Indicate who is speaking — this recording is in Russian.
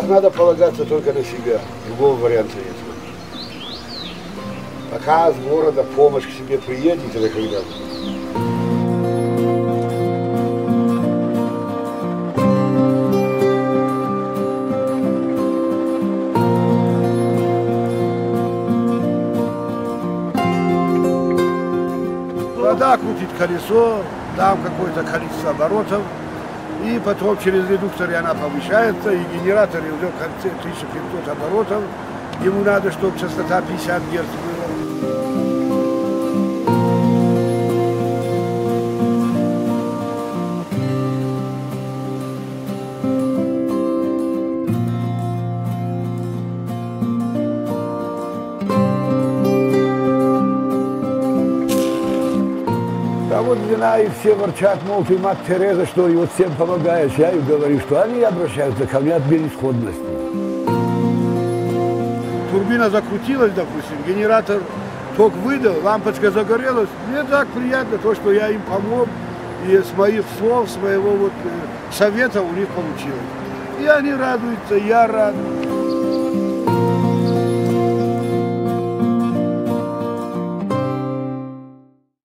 Speaker 1: делах надо полагаться только на себя. Другого варианта нет. Пока с города помощь к себе приедет, это когда вода крутит колесо, дам какое-то количество оборотов, и потом через редуктор она повышается, и генератор уже в конце 1500 оборотов. Ему надо, чтобы частота 50 Гц была. А вот жена и все ворчат, мол, ты, мать Тереза, что и вот всем помогаешь. Я им говорю, что они обращаются ко мне от безысходности. Турбина закрутилась, допустим, генератор ток выдал, лампочка загорелась. Мне так приятно то, что я им помог, и с моих слов, с моего вот совета у них получилось. И они радуются, я рад.